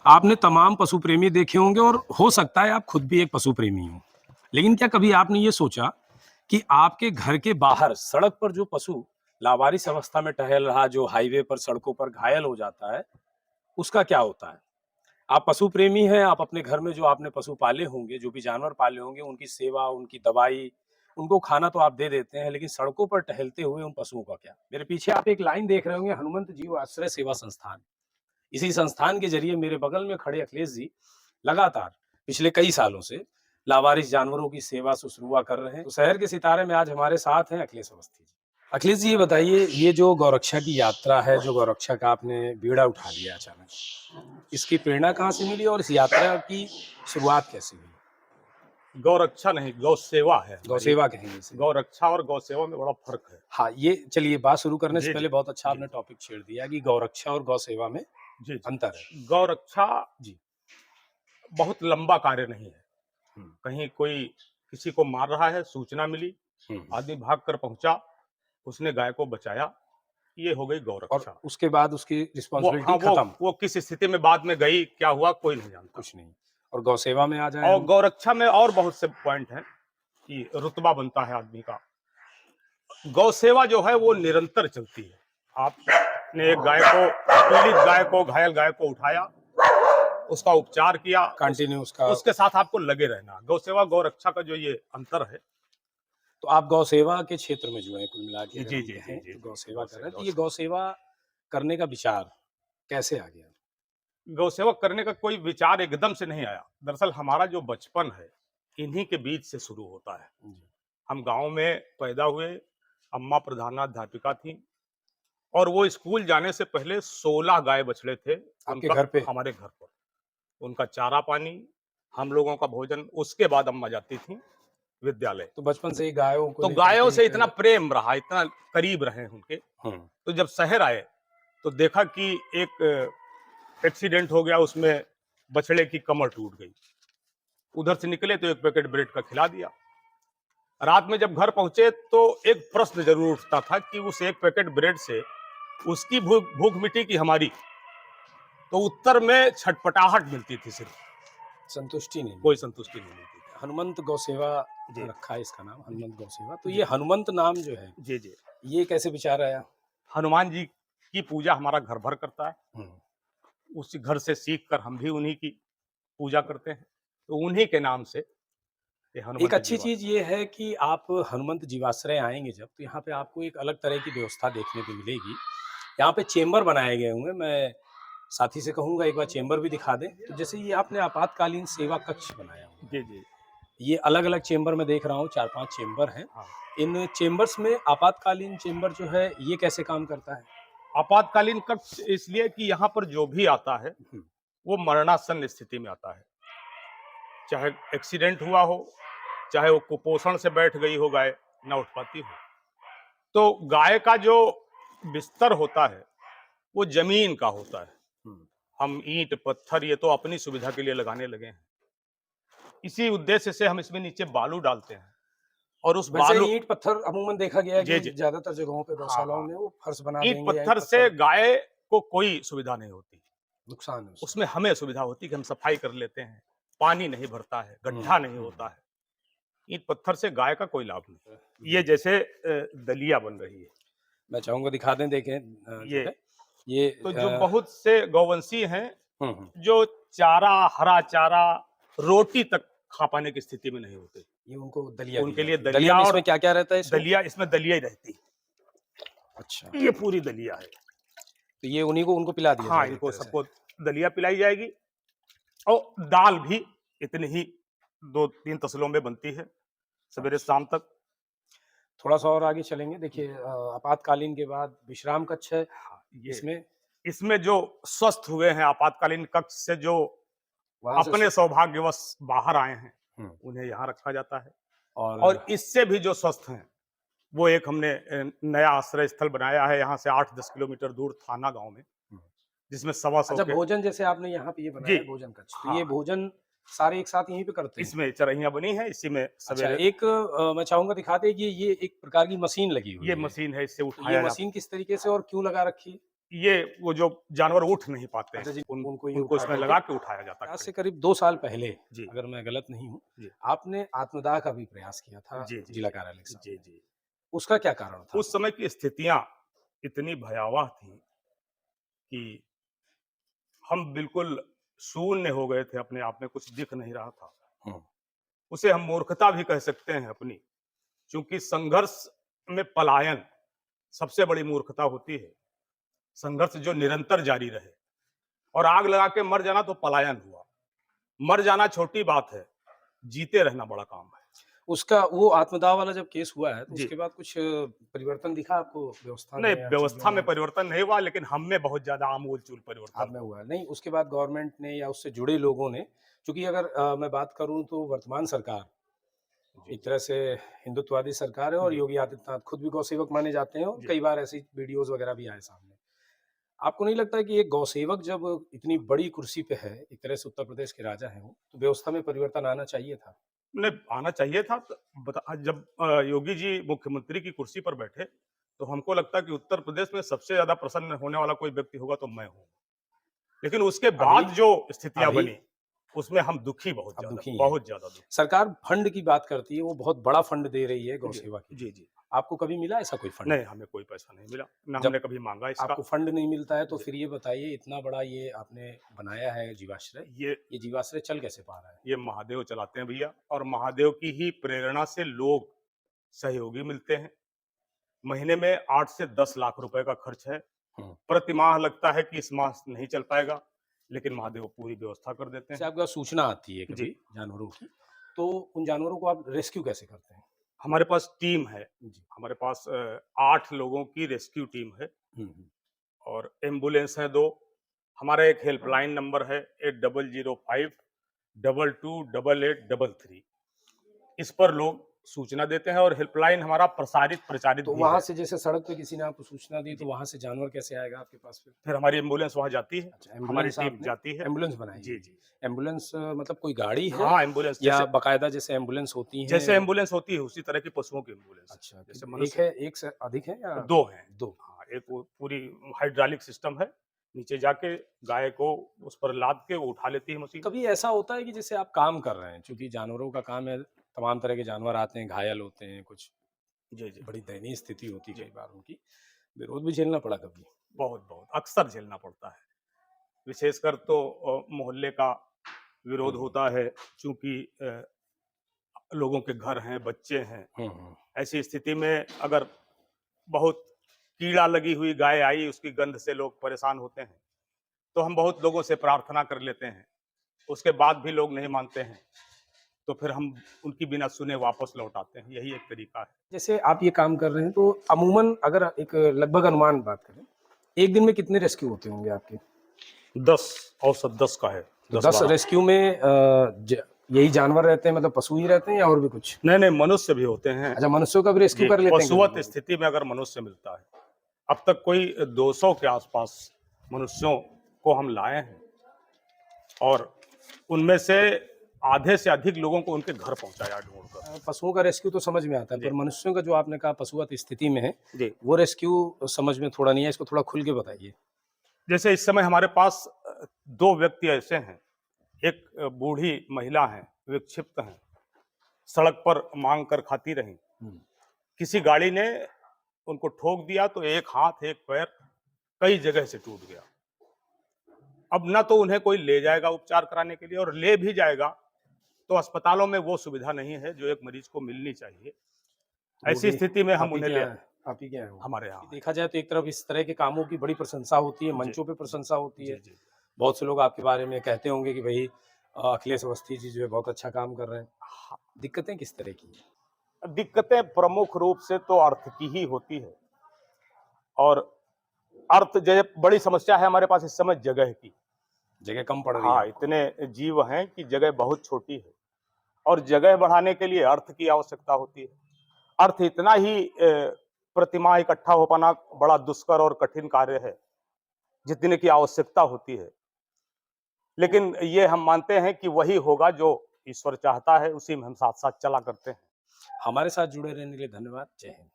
आपने तमाम पशु प्रेमी देखे होंगे और हो सकता है आप खुद भी एक पशु प्रेमी हो। लेकिन क्या कभी आपने ये सोचा कि आपके घर के बाहर सड़क पर जो पशु लावारिस अवस्था में टहल रहा, जो हाईवे पर सड़कों पर घायल हो जाता है, उसका क्या होता है? आप पशु प्रेमी हैं, आप अपने घर में जो आपने पशु पाले होंगे, जो भी जानवर पाले होंगे, उनकी सेवा, उनकी दवाई, उनको खाना तो आप दे देते हैं, लेकिन सड़कों पर टहलते हुए उन पशुओं का क्या? मेरे पीछे आप एक लाइन देख रहे होंगे, हनुमंत जीव आश्रय सेवा संस्थान। इसी संस्थान के जरिए मेरे बगल में खड़े अखिलेश जी लगातार पिछले कई सालों से लावारिस जानवरों की सेवा शुश्रूषा कर रहे हैं। तो शहर के सितारे में आज हमारे साथ हैं अखिलेश अवस्थी जी। अखिलेश जी, ये बताइए, ये जो गौरक्षा की यात्रा है, जो गौरक्षा का आपने बीड़ा उठा लिया अचानक, इसकी प्रेरणा कहाँ से मिली और इस यात्रा की शुरुआत कैसे हुई? गौरक्षा नहीं, गौ सेवा है। गौ सेवा कहेंगे इसे। गौरक्षा और गौ सेवा में बड़ा फर्क है। हाँ, ये चलिए बात शुरू करने से जी, पहले जी, बहुत अच्छा जी, आपने टॉपिक छेड़ दिया कि गौरक्षा और गौ सेवा में जी, जी। अंतर है। गौरक्षा जी। बहुत लंबा कार्य नहीं है। हम्म, कहीं कोई किसी को मार रहा है, सूचना मिली, हम्म। आदमी भाग कर पहुंचा, उसने गाय को बचाया, ये हो गई और गौरक्षा। उसके बाद उसकी वो रिस्पॉन्सिबिलिटी हाँ, खत्म। वो किस स्थिति में बाद में गई, क्या हुआ, कोई नहीं जानता। कुछ नहीं। और गौ सेवा में आ जाए और हम। गौरक्षा में और बहुत से पॉइंट हैं कि रुतबा बनता है आदमी का। गौ सेवा जो है वो निरंतर चलती है। आपने एक गाय को, पीड़ित गाय को, घायल गाय को उठाया, उसका उपचार किया, कंटिन्यू उसका। उसके साथ आपको लगे रहना। गौ सेवा गौ रक्षा का जो ये अंतर है। तो आप गौ सेवा के क्षेत्र में जुड़े हैं कुल मिला के, जी, अगर जी, हम जी, कहें जी, तो जी, गौ जी, सेवा कर रहे हैं। तो ये गौ गौ सेवा करने का विचार कैसे आ गया? गौ सेवा करने का कोई विचार एकदम से नहीं आया। दरअसल हमारा जो बचपन है, इन्हीं के बीच से शुरू होता है। जी। हम गांव में पैदा हुए, अम्मा प्रधानाध्यापिका थी और वो स्कूल जाने से पहले 16 गाय बछड़े थे आपके उनका, घर पे? हमारे घर पर। उनका चारा पानी, हम लोगों का भोजन, उसके बाद अम्मा जाती थी विद्यालय। तो बचपन से ही गायों को तो लेकर गायों के से एक। इतना प्रेम रहा, इतना करीब रहे उनके। हम्म। तो जब शहर आए तो देखा कि एक एक्सीडेंट हो गया, उसमें बछड़े की कमर टूट गई। उधर से निकले तो एक पैकेट ब्रेड का खिला दिया। रात में जब घर पहुंचे तो एक प्रश्न जरूर उठता था कि उस एक पैकेट ब्रेड से उसकी भूख भूख मिटी कि हमारी। तो उत्तर में छटपटाहट मिलती थी, सिर्फ संतुष्टि नहीं कोई मिली। संतुष्टि नहीं मिलती थी। हनुमंत गौ सेवा जी, रखा है इसका नाम, जी, हनुमंत गौ सेवा। तो जी, ये हनुमंत नाम जो है, जी, जी। ये कैसे विचार आया? हनुमान जी की पूजा हमारा घर भर करता है। हम्म। उसी घर से सीख कर हम भी उन्हीं की पूजा करते हैं। तो उन्हीं के नाम से ये एक हनुमंत अच्छी जीवा। चीज़ ये है कि आप हनुमंत जीवाश्रय आएँगे जब, तो यहाँ पे आपको एक अलग तरह की व्यवस्था देखने को मिलेगी। यहाँ पे चेंबर बनाए गए होंगे, मैं साथी से कहूँगा एक बार चेंबर भी दिखा दें। तो जैसे ये आपने आपातकालीन सेवा कक्ष बनाया हुआ है, जी, जी। ये अलग-अलग चेंबर मैं देख रहा हूँ, 4-5 चेंबर हैं। हाँ। इन चेंबर्स में आपातकालीन चेंबर जो है, ये कैसे काम करता है? आपातकालीन कक्ष इसलिए कि यहाँ पर जो भी आता है, हुँ। वो मरणासन्न स्थिति में आता है। चाहे एक्सीडेंट हुआ हो, चाहे वो कुपोषण से बैठ गई हो गाय, ना उठ पाती हो। तो गाय का जो बिस्तर होता है, वो ज़मीन का होता है। हुँ। हम ईंट, पत्थर ये तो अपनी सुविधा के लिए लगाने लगे हैं। इसी उद्देश्य से हम इसमें नीचे बालू डालते हैं और उस वैसे बालू। ईंट पत्थर अमूमन देखा गया है जी, कि जी। ज़्यादातर जगहों पे हाँ, गौशालाओं हाँ। में वो फर्श बना ईंट देंगे या ईंट पत्थर से पत्थर। गाय को कोई सुविधा नहीं होती। नुकसान है उससे। उसमें हमें सुविधा होती है कि हम सफाई कर लेते हैं, पानी नहीं भरता है, गड्ढा नहीं होता है। ईंट पत्थर से गाय का कोई लाभ नहीं। ये जैसे दलिया बन रही है, मैं चाहूँगा दिखा दें, देखें जो ये है ये तो जो बहुत से गौवंशी हैं, हुँ, हुँ। जो चारा, हरा चारा, रोटी तक खा पाने की स्थिति में नहीं होते। ये उनको दलिया दी उनके लिए जाती है। दलिया में और इसमें क्या-क्या रहता है इसमें? दलिया, इसमें दलिया ही रहती अच्छा, है। ये पूरी दलिया है। तो ये उन्हीं को उनको पिला दिया हाँ, जाएगा एक इनको तरह से। सबको दलिया पिलाई जाएगी और दाल भी इतनी ही 2-3 तसलों में बनती है, सवेरे अच्छा, शाम तक। थोड़ा-सा और आगे चलेंगे। देखिए आपातकालीन के बाद विश्राम कक्ष है, हाँ, ये इसमें इसमें जो स्वस्थ हुए हैं आपातकालीन कक्ष से, जो वहाँ से अपने सौभाग्यवश बाहर आए हैं, हुँ, उन्हें यहाँ रखा जाता है। और और इससे भी जो स्वस्थ हैं, वो एक हमने नया आश्रय स्थल बनाया है यहाँ से 8-10 किलोमीटर दूर थाना गाँव में, हुँ। जिसमें 125 अच्छा, के। भोजन जैसे आपने यहाँ पे ये जी, बनाया है भोजन कक्ष, तो ये हाँ, भोजन सारे एक साथ यहीं पे करते हैं? इसमें चरहियाँ बनी हैं, इसी में अच्छा, सवेरे। एक मैं चाहूँगा दिखा दें कि ये एक प्रकार की मशीन लगी हुई ये है। मशीन है, इससे तो ये उठाया जाता मशीन किस तरीके से और क्यों लगा रखी है? ये वो जो जानवर उठ नहीं पाते अच्छा हैं जी, उनको ये उनको उठा उसमें करके लगा के उठाया जाता आज है। से करीब 2 साल पहले, जी अगर मैं गलत नहीं हूँ, जी आपने आत्मदाह का भी प्रयास किया था जी जी जिला कार्यालय के जी सामने। जी। उसका क्या कारण था? उस समय की स्थितियां इतनी भयावह थी कि हम बिल्कुल शून्य हो गए थे, अपने आप में कुछ दिख नहीं रहा था। हुँ, उसे हम मूर्खता भी कह सकते हैं अपनी, क्योंकि संघर्ष में पलायन सबसे बड़ी मूर्खता होती है। संघर्ष जो निरंतर जारी रहे, और आग लगा के मर जाना तो पलायन हुआ। मर जाना छोटी बात है, जीते रहना बड़ा काम है। उसका वो आत्मदाह वाला जब केस हुआ है, तो जी। उसके बाद कुछ परिवर्तन दिखा आपको व्यवस्था नहीं, में या चीज़ों व्यवस्था में में? परिवर्तन नहीं हुआ, लेकिन हम में बहुत ज़्यादा आमूल-चूल आप परिवर्तन में हुआ। हुआ है। नहीं, उसके बाद गवर्नमेंट ने या उससे जुड़े लोगों ने, चूँकि अगर मैं बात करूँ तो वर्तमान सरकार जी, एक जी। तरह से हिंदुत्ववादी सरकार है और जी, योगी आदित्यनाथ खुद भी गौसेवक माने जाते हैं और जी। कई बार ऐसी वीडियोज़ वगैरह भी आए सामने। आपको नहीं लगता है कि एक गौसेवक जब इतनी बड़ी कुर्सी पे है, एक तरह से उत्तर प्रदेश के राजा हैं वो, तो व्यवस्था में परिवर्तन आना चाहिए था? नहीं, आना चाहिए था। जब योगी जी मुख्यमंत्री की कुर्सी पर बैठे, तो हमको लगता है कि उत्तर प्रदेश में सबसे ज़्यादा प्रसन्न होने वाला कोई व्यक्ति होगा तो मैं हूँ। लेकिन उसके अभी बाद जो स्थितियाँ अभी बनी, उसमें हम दुखी अब दुखी हैं। बहुत ज़्यादा दुखी। सरकार फंड की बात करती है, वो बहुत बड़ा फंड दे रही है जी, गौसेवा के जी, लिए। जी। आपको कभी मिला ऐसा कोई फंड? नहीं, हमें कोई पैसा नहीं मिला, ना जब हमने कभी माँगा इसका। आपको फंड नहीं मिलता है तो जी, फिर ये बताइए इतना बड़ा ये आपने बनाया है जीवाश्रय, ये ये जीवाश्रय चल कैसे पा रहा है? ये महादेव चलाते हैं भैया, और महादेव की ही प्रेरणा से लोग सहयोगी मिलते हैं। महीने में 8 से 10 लाख रुपए का खर्च है। हुँ। प्रति माह लगता है कि इस माह नहीं चल पाएगा, लेकिन महादेव पूरी व्यवस्था कर देते जैसे हैं। आपके पास सूचना आती है जी, कभी जानवरों की, तो उन जानवरों को आप रेस्क्यू कैसे करते हैं? हमारे पास टीम है। जी। हमारे पास 8 लोगों की रेस्क्यू टीम है, हुँ, हुँ। और एम्बुलेंस है 2। हमारा एक हेल्पलाइन नंबर है 8005 228833। इस पर लोग सूचना देते हैं, और हेल्पलाइन हमारा प्रचारित तो भी वहाँ है। से जैसे सड़क पे किसी ने आपको सूचना दी, तो जी, वहाँ से जानवर कैसे आएगा आपके पास फिर? फिर हमारी एम्बुलेंस वहाँ जाती है, अच्छा, हमारी एम्बुलेंस टीम आपने जाती है। एम्बुलेंस बनाई जी, हुई जी। है। एम्बुलेंस मतलब कोई गाड़ी है हाँ, एम्बुलेंस या जैसे बाकायदा जैसे एम्बुलेंस होती हैं? जैसे एम्बुलेंस होती है, उसी तरह की पशुओं की एम्बुलेंस है। अच्छा, जैसे कि एक मनुष्य है, एक से अधिक है या 2 हैं। 2? हाँ, एक वो पूरी हाइड्रोलिक सिस्टम है, नीचे जाके गाय को उस पर लाद के वो उठा लेती है मशीन। कभी ऐसा होता है कि जैसे आप काम कर रहे हैं, चूँकि जानवरों का काम है, तमाम तरह के जानवर आते हैं, घायल होते हैं, कुछ जी, जी, बड़ी दयनीय स्थिति होती है जी। कई बार उनकी, विरोध भी झेलना पड़ा कभी? बहुत अक्सर झेलना पड़ता है। विशेषकर तो मोहल्ले का विरोध हुँ, होता है, चूँकि लोगों के घर हैं, बच्चे हैं। हुँ, हुँ। ऐसी स्थिति में अगर बहुत कीड़ा लगी हुई गाय आई, उसकी गंध से लोग परेशान होते हैं, तो हम बहुत लोगों से प्रार्थना कर लेते हैं। उसके बाद भी लोग नहीं मानते हैं, तो फिर हम उनकी बिना सुने वापस लौट आते हैं। यही एक तरीका है। जैसे आप ये काम कर रहे हैं, तो अमूमन अगर एक लगभग अनुमान बात करें, एक दिन में कितने रेस्क्यू होते होंगे आपके? 10, औसत 10 का है, तो 10 10-12। रेस्क्यू में यही जानवर रहते हैं, मतलब पशु ही रहते हैं या और भी कुछ? नहीं, मनुष्य भी होते हैं। अच्छा, मनुष्यों का भी रेस्क्यू जी, कर लेते हैं पशुवत कभी-कभी? स्थिति में अगर मनुष्य मिलता है, अब तक कोई 200 के आसपास मनुष्यों को हम लाए हैं, और उनमें से आधे से अधिक लोगों को उनके घर पहुंचाया ढूंढकर। पशुओं का रेस्क्यू तो समझ में आता है, जी, पर मनुष्यों का जो आपने कहा पशुवत स्थिति में है, जी। वो रेस्क्यू समझ में थोड़ा नहीं है, इसको थोड़ा खुल के बताइए। जैसे इस समय हमारे पास 2 व्यक्ति ऐसे हैं। एक बूढ़ी महिला हैं, विक्षिप्त हैं, सड़क पर मांग कर खाती रहीं। हुँ। किसी गाड़ी ने उनको ठोक दिया, तो एक हाथ, एक पैर कई जगह से टूट गया। अब ना तो उन्हें कोई ले जाएगा उपचार कराने के लिए, और ले भी जाएगा तो अस्पतालों में वो सुविधा नहीं है जो एक मरीज को मिलनी चाहिए। वो ऐसी भी स्थिति में हम आप ही उन्हें के ले यहाँ आप ही के यहाँ हुआ। हमारे यहाँ है। देखा जाए तो एक तरफ इस तरह के कामों की बड़ी प्रशंसा होती है, जी, मंचों पे जी, प्रशंसा होती जी, है। जी। बहुत से लोग आपके बारे में कहते होंगे कि भई अखिलेश अवस्थी जी जो है बहुत अच्छा काम कर रहे हैं। हाँ, दिक्कतें किस तरह की हैं? दिक्कतें प्रमुख रूप से तो अर्थ की ही होती है, और अर्थ जो बड़ी समस्या है हमारे पास इस समय जगह की। जगह कम पड़ रही है हाँ, आपको। इतने जीव हैं कि जगह बहुत छोटी है, और जगह बढ़ाने के लिए अर्थ की आवश्यकता होती है। अर्थ इतना ही प्रतिमाह इकट्ठा हो पाना बड़ा दुष्कर और कठिन कार्य है, जितने की आवश्यकता होती है। लेकिन ये हम मानते हैं कि वही होगा जो ईश्वर चाहता है, उसी में हम साथ-साथ चला करते हैं। हमारे साथ जुड़े रहने के लिए धन्यवाद। जय हिंद।